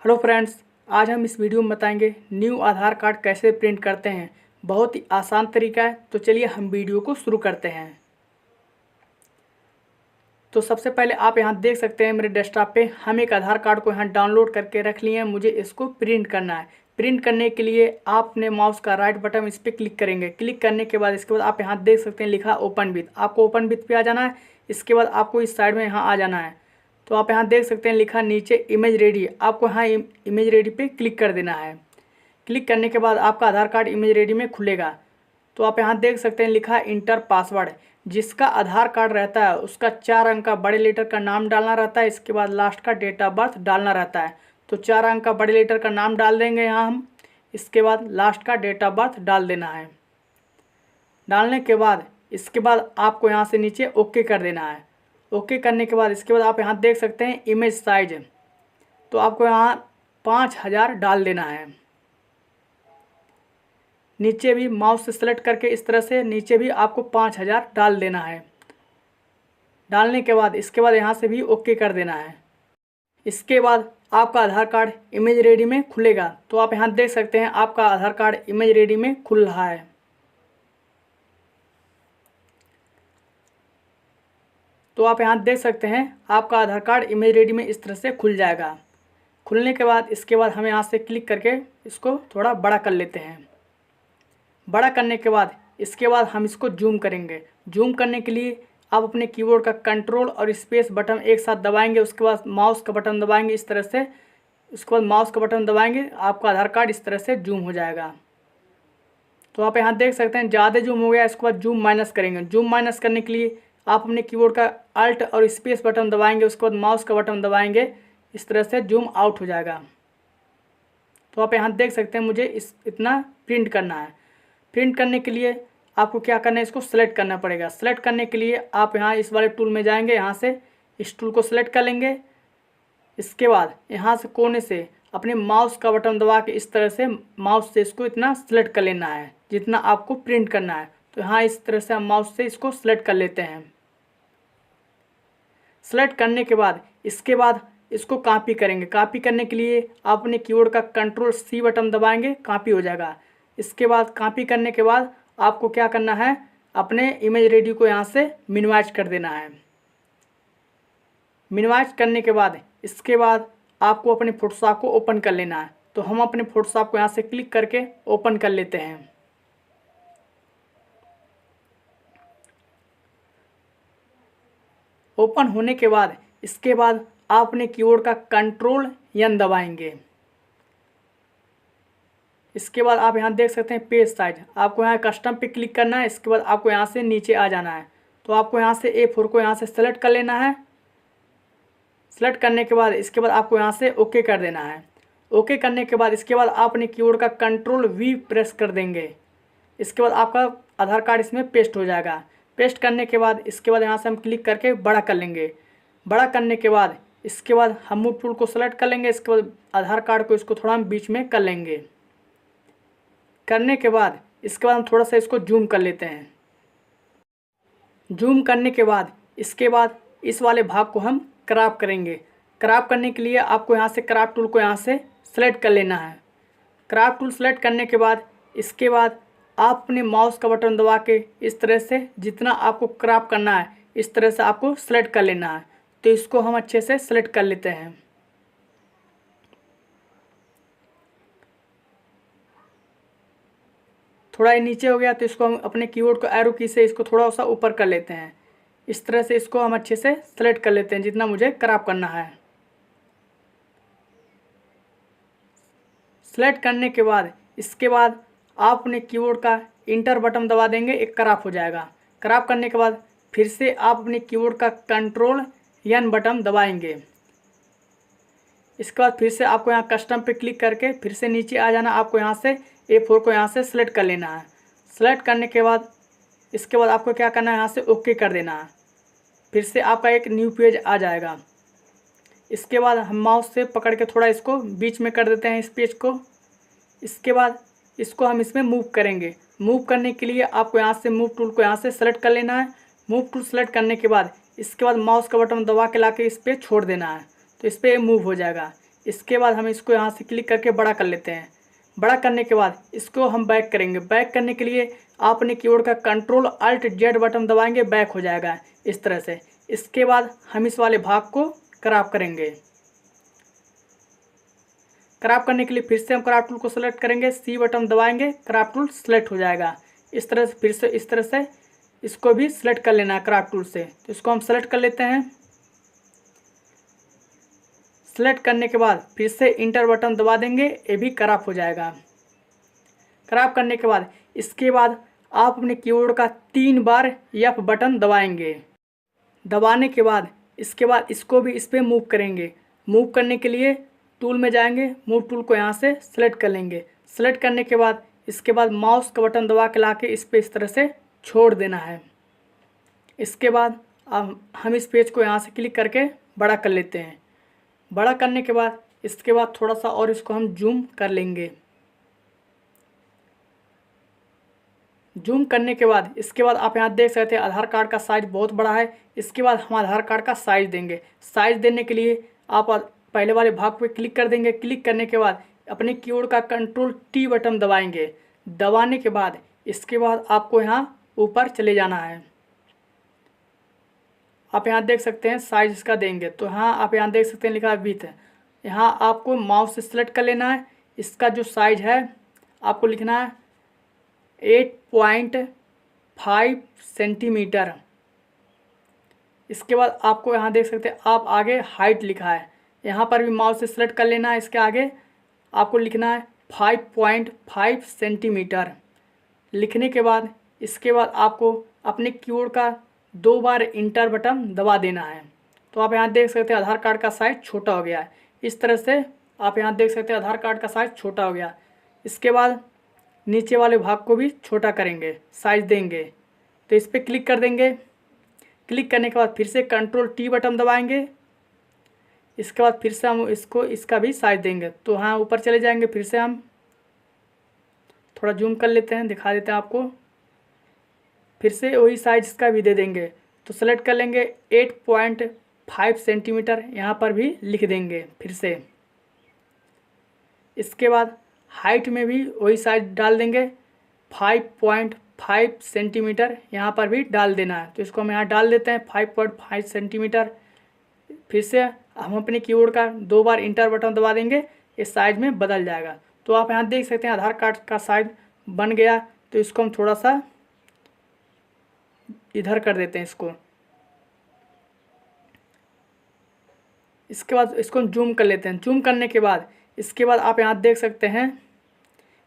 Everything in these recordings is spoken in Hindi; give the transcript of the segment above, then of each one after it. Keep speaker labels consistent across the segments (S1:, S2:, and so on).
S1: हेलो फ्रेंड्स, आज हम इस वीडियो में बताएंगे न्यू आधार कार्ड कैसे प्रिंट करते हैं। बहुत ही आसान तरीका है। तो चलिए हम वीडियो को शुरू करते हैं। तो सबसे पहले आप यहाँ देख सकते हैं मेरे डेस्कटॉप पे हम एक आधार कार्ड को यहाँ डाउनलोड करके रख लिए हैं। मुझे इसको प्रिंट करना है। प्रिंट करने के लिए आप अपने माउस का राइट बटन इस पर क्लिक करेंगे। क्लिक करने के बाद इसके बाद आप यहाँ देख सकते हैं लिखा ओपन विथ। आपको ओपन विथ पे आ जाना है। इसके बाद आपको इस साइड में यहाँ आ जाना है। तो आप यहाँ देख सकते हैं लिखा नीचे इमेज रेडी। आपको यहाँ इमेज रेडी पे क्लिक कर देना है। क्लिक करने के बाद आपका आधार कार्ड इमेज रेडी में खुलेगा। तो आप यहाँ देख सकते हैं लिखा इंटर पासवर्ड। जिसका आधार कार्ड रहता है उसका 4 अंक का बड़े लेटर का नाम डालना रहता है। इसके बाद लास्ट का डेट ऑफ बर्थ डालना रहता है। तो 4 अंक का बड़े लेटर का नाम डाल देंगे यहाँ हम। इसके बाद लास्ट का डेट ऑफ बर्थ डाल देना है। डालने के बाद इसके बाद आपको यहाँ से नीचे ओके कर देना है। ओके करने के बाद इसके बाद आप यहाँ देख सकते हैं इमेज साइज। तो आपको यहाँ 5000 डाल देना है। नीचे भी माउस से सेलेक्ट करके इस तरह से नीचे भी आपको 5000 डाल देना है। डालने के बाद इसके बाद यहाँ से भी ओके कर देना है। इसके बाद आपका आधार कार्ड इमेज रेडी में खुलेगा। तो आप यहाँ देख सकते हैं आपका आधार कार्ड इमेज रेडी में खुल रहा है। तो आप यहाँ देख सकते हैं आपका आधार कार्ड इमेज रेडी में इस तरह से खुल जाएगा। खुलने के बाद इसके बाद हम यहाँ से क्लिक करके इसको थोड़ा बड़ा कर लेते हैं। बड़ा करने के बाद इसके बाद हम इसको जूम करेंगे। जूम करने के लिए आप अपने कीबोर्ड का कंट्रोल और स्पेस बटन एक साथ दबाएंगे। उसके बाद माउस का बटन दबाएंगे इस तरह से। उसके बाद माउस का बटन दबाएंगे, आपका आधार कार्ड इस तरह से जूम हो जाएगा। तो आप यहाँ देख सकते हैं ज़्यादा जूम हो गया। इसके बाद जूम माइनस करेंगे। जूम माइनस करने के लिए आप अपने कीबोर्ड का अल्ट और स्पेस बटन दबाएंगे। उसके बाद माउस का बटन दबाएंगे, इस तरह से जूम आउट हो जाएगा। तो आप यहाँ देख सकते हैं मुझे इतना प्रिंट करना है। प्रिंट करने के लिए आपको क्या करना है, इसको सेलेक्ट करना पड़ेगा। सेलेक्ट करने के लिए आप यहाँ इस वाले टूल में जाएंगे। यहाँ से इस टूल को सेलेक्ट कर लेंगे। इसके बाद यहाँ से कोने से अपने माउस का बटन दबा के इस तरह से माउस से इसको इतना सेलेक्ट कर लेना है जितना आपको प्रिंट करना है। तो यहाँ इस तरह से हम माउस से इसको सेलेक्ट कर लेते हैं। सेलेक्ट करने के बाद इसके बाद इसको कॉपी करेंगे। कॉपी करने के लिए आप अपने कीबोर्ड का कंट्रोल सी बटन दबाएंगे, कॉपी हो जाएगा। इसके बाद कॉपी करने के बाद आपको क्या करना है, अपने इमेज रेडी को यहाँ से मिनिमाइज कर देना है। मिनिमाइज करने के बाद इसके बाद आपको अपने फोटोशॉप को ओपन कर लेना है। तो हम अपने फोटोशॉप को यहाँ से क्लिक करके ओपन कर लेते हैं। ओपन होने के बाद इसके बाद आप अपने कीबोर्ड का कंट्रोल एन दबाएंगे। इसके बाद आप यहाँ देख सकते हैं पेज साइज। आपको यहाँ कस्टम पे क्लिक करना है। इसके बाद आपको यहाँ से नीचे आ जाना है। तो आपको यहाँ से A4 को यहाँ से सेलेक्ट कर लेना है। सेलेक्ट करने के बाद इसके बाद आपको यहाँ से ओके कर देना है। ओके करने के बाद इसके बाद आप अपने कीबोर्ड का कंट्रोल V प्रेस कर देंगे। इसके बाद आपका आधार कार्ड इसमें पेस्ट हो जाएगा। पेस्ट करने के बाद इसके बाद यहाँ से हम क्लिक करके बड़ा कर लेंगे। बड़ा करने के बाद इसके बाद हम मूव टूल को सेलेक्ट कर लेंगे। इसके बाद आधार कार्ड को इसको थोड़ा हम बीच में कर लेंगे। करने के बाद इसके बाद हम थोड़ा सा इसको जूम कर लेते हैं। जूम करने के बाद इसके बाद इस वाले भाग को हम क्रॉप करेंगे। क्रॉप करने के लिए आपको यहाँ से क्रॉप टूल को यहाँ से सेलेक्ट कर लेना है। क्रॉप टूल सेलेक्ट करने के बाद इसके बाद आप अपने माउस का बटन दबा के इस तरह से जितना आपको क्रॉप करना है इस तरह से आपको सेलेक्ट कर लेना है। तो इसको हम अच्छे से सेलेक्ट कर लेते हैं। थोड़ा ये नीचे हो गया तो इसको हम अपने कीबोर्ड को एरो की से इसको थोड़ा सा ऊपर कर लेते हैं। इस तरह से इसको हम अच्छे से सेलेक्ट कर लेते हैं जितना मुझे क्रॉप करना है। सेलेक्ट करने के बाद इसके बाद आप अपने कीबोर्ड का इंटर बटन दबा देंगे, एक क्रॉप हो जाएगा। क्रॉप करने के बाद फिर से आप अपने कीबोर्ड का कंट्रोल एन बटन दबाएंगे। इसके बाद फिर से आपको यहाँ कस्टम पे क्लिक करके फिर से नीचे आ जाना। आपको यहाँ से A4 को यहाँ से सेलेक्ट कर लेना है। सेलेक्ट करने के बाद इसके बाद आपको क्या करना है, यहाँ से ओके कर देना है। फिर से आपका एक न्यू पेज आ जाएगा। इसके बाद हम माउस से पकड़ के थोड़ा इसको बीच में कर देते हैं इस पेज को। इसके बाद इसको हम इसमें मूव करेंगे। मूव करने के लिए आपको यहाँ से मूव टूल को यहाँ से सेलेक्ट कर लेना है। मूव टूल सेलेक्ट करने के बाद इसके बाद माउस का बटन दबा के ला के इस पर छोड़ देना है। तो इस पर मूव हो जाएगा। इसके बाद हम इसको यहाँ से क्लिक करके बड़ा कर लेते हैं। बड़ा करने के बाद इसको हम बैक करेंगे। बैक करने के लिए आप अपने कीबोर्ड का कंट्रोल अल्ट जेड बटन दबाएंगे, बैक हो जाएगा इस तरह से। इसके बाद हम इस वाले भाग को क्रॉप करेंगे। क्रॉप करने के लिए फिर से हम क्रॉप टूल को सेलेक्ट करेंगे, सी बटन दबाएंगे, क्रॉप टूल सेलेक्ट हो जाएगा इस तरह से। फिर से इस तरह से इसको भी सेलेक्ट कर लेना है क्रॉप टूल से। तो इसको हम सेलेक्ट कर लेते हैं। सेलेक्ट करने के बाद फिर से इंटर बटन दबा देंगे, ये भी क्रॉप हो जाएगा। क्रॉप करने के बाद इसके बाद आप अपने कीबोर्ड का 3 बार एफ बटन दबाएंगे। दबाने के बाद इसके बाद इसको भी इस पर मूव करेंगे। मूव करने के लिए टूल में जाएंगे, मूव टूल को यहाँ से सेलेक्ट कर लेंगे। सेलेक्ट करने के बाद इसके बाद माउस का बटन दबा के ला के इस पर इस तरह से छोड़ देना है। इसके बाद अब हम इस पेज को यहाँ से क्लिक करके बड़ा कर लेते हैं। बड़ा करने के बाद इसके बाद थोड़ा सा और इसको हम जूम कर लेंगे। जूम करने के बाद इसके बाद आप यहाँ देख सकते हैं आधार कार्ड का साइज़ बहुत बड़ा है। इसके बाद हम आधार कार्ड का साइज़ देंगे। साइज़ देने के लिए आप पहले वाले भाग पे क्लिक कर देंगे। क्लिक करने के बाद अपने कीबोर्ड का कंट्रोल टी बटन दबाएंगे। दबाने के बाद इसके बाद आपको यहाँ ऊपर चले जाना है। आप यहाँ देख सकते हैं साइज इसका देंगे, तो हाँ आप यहाँ देख सकते हैं लिखा है विथ। यहाँ आपको माउस से सेलेक्ट कर लेना है। इसका जो साइज है आपको लिखना है 8.5 सेंटीमीटर। इसके बाद आपको यहाँ देख सकते हैं आप आगे हाइट लिखा है, यहाँ पर भी माउस से सेलेक्ट कर लेना है। इसके आगे आपको लिखना है 5.5 सेंटीमीटर। लिखने के बाद इसके बाद आपको अपने कीबोर्ड का 2 बार इंटर बटन दबा देना है। तो आप यहाँ देख सकते हैं आधार कार्ड का साइज़ छोटा हो गया है। इस तरह से आप यहाँ देख सकते हैं आधार कार्ड का साइज़ छोटा हो गया। इसके बाद नीचे वाले भाग को भी छोटा करेंगे, साइज़ देंगे। तो इस पर क्लिक कर देंगे। क्लिक करने के बाद फिर से कंट्रोल टी बटन दबाएंगे। इसके बाद फिर से हम इसका भी साइज़ देंगे। तो हाँ ऊपर चले जाएंगे। फिर से हम थोड़ा जूम कर लेते हैं, दिखा देते हैं आपको। फिर से वही साइज इसका भी दे देंगे। तो सेलेक्ट कर लेंगे 8.5 सेंटीमीटर, यहाँ पर भी लिख देंगे फिर से। इसके बाद हाइट में भी वही साइज डाल देंगे 5.5 सेंटीमीटर, यहाँ पर भी डाल देना है। तो इसको हम यहाँ डाल देते हैं 5.5 सेंटीमीटर। फिर से हम अपने कीबोर्ड का 2 बार इंटर बटन दबा देंगे, इस साइज में बदल जाएगा। तो आप यहाँ देख सकते हैं आधार कार्ड का साइज बन गया। तो इसको हम थोड़ा सा इधर कर देते हैं इसको। इसके बाद इसको हम जूम कर लेते हैं। जूम करने के बाद इसके बाद आप यहाँ देख सकते हैं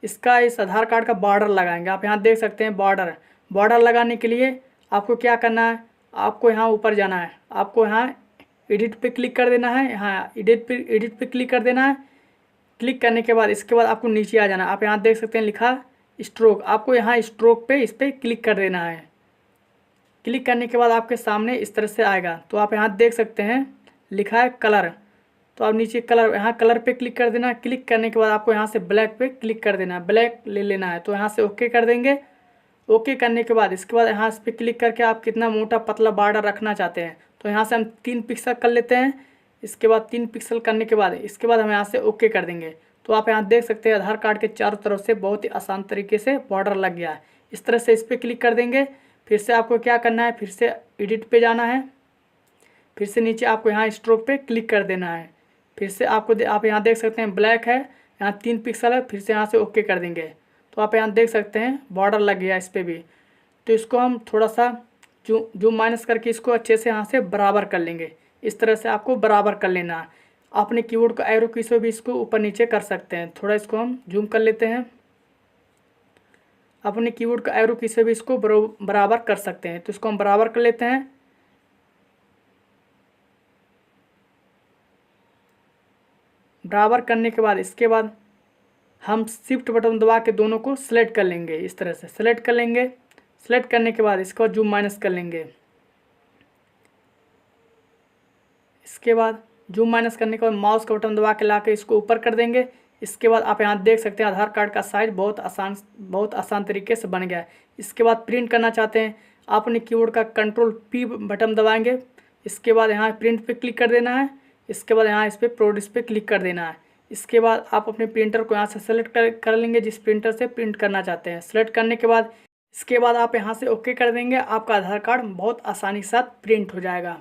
S1: इसका इस आधार कार्ड का बॉर्डर लगाएंगे। आप यहाँ देख सकते हैं बॉर्डर लगाने के लिए आपको क्या करना है, आपको यहाँ ऊपर जाना है। आपको यहाँ एडिट पे क्लिक कर देना है। यहाँ एडिट पे क्लिक कर देना है। क्लिक करने के बाद इसके बाद आपको नीचे आ जाना है। आप यहाँ देख सकते हैं लिखा स्ट्रोक, आपको यहाँ स्ट्रोक पे इस पर क्लिक कर देना है। क्लिक करने के बाद आपके सामने इस तरह से आएगा। तो आप यहाँ देख सकते हैं लिखा है कलर। तो आप नीचे कलर, यहाँ कलर पे क्लिक कर देना है। क्लिक करने के बाद आपको यहाँ से ब्लैक पे क्लिक कर देना है, ब्लैक ले लेना है। तो यहाँ से ओके कर देंगे। ओके करने के बाद इसके बाद यहाँ पे क्लिक करके आप कितना मोटा पतला बॉर्डर रखना चाहते हैं, तो यहाँ से हम 3 पिक्सल कर लेते हैं। इसके बाद 3 पिक्सल करने के बाद इसके बाद हम यहाँ से ओके कर देंगे। तो आप यहाँ देख सकते हैं आधार कार्ड के चारों तरफ से बहुत ही आसान तरीके से बॉर्डर लग गया है। इस तरह से इस पर क्लिक कर देंगे। फिर से आपको क्या करना है, फिर से एडिट पे जाना है। फिर से नीचे आपको यहाँ स्ट्रोक पे क्लिक कर देना है। फिर से आप यहाँ देख सकते हैं ब्लैक है, यहाँ 3 पिक्सल है। फिर से यहाँ से ओके कर देंगे। तो आप यहाँ देख सकते हैं बॉर्डर लग गया इस पर भी। तो इसको हम थोड़ा सा जूम माइनस करके इसको अच्छे से यहाँ से बराबर कर लेंगे। इस तरह से आपको बराबर कर लेना है। अपने कीबोर्ड का एरो की से भी इसको ऊपर नीचे कर सकते हैं। थोड़ा इसको हम जूम कर लेते हैं। अपने कीबोर्ड का एरो की से भी इसको बराबर कर सकते हैं। तो इसको हम बराबर कर लेते हैं। बराबर करने के बाद इसके बाद हम शिफ्ट बटन दबा के दोनों को सिलेक्ट कर लेंगे। इस तरह से सिलेक्ट कर लेंगे। सिलेक्ट करने के बाद इसको जूम माइनस कर लेंगे। इसके बाद जूम माइनस करने के बाद माउस का बटन दबा के ला के इसको ऊपर कर देंगे। इसके बाद आप यहाँ देख सकते हैं आधार कार्ड का साइज बहुत आसान तरीके से बन गया है। इसके बाद प्रिंट करना चाहते हैं, आप अपने कीबोर्ड का कंट्रोल पी बटन दबाएंगे। इसके बाद यहाँ प्रिंट पे क्लिक कर देना है। इसके बाद यहाँ इस पर प्रोड्यूस पे क्लिक कर देना है। इसके बाद आप अपने प्रिंटर को यहाँ से सेलेक्ट कर लेंगे, जिस प्रिंटर से प्रिंट करना चाहते हैं। सेलेक्ट करने के बाद इसके बाद आप यहाँ से ओके कर देंगे, आपका आधार कार्ड बहुत आसानी के साथ प्रिंट हो जाएगा।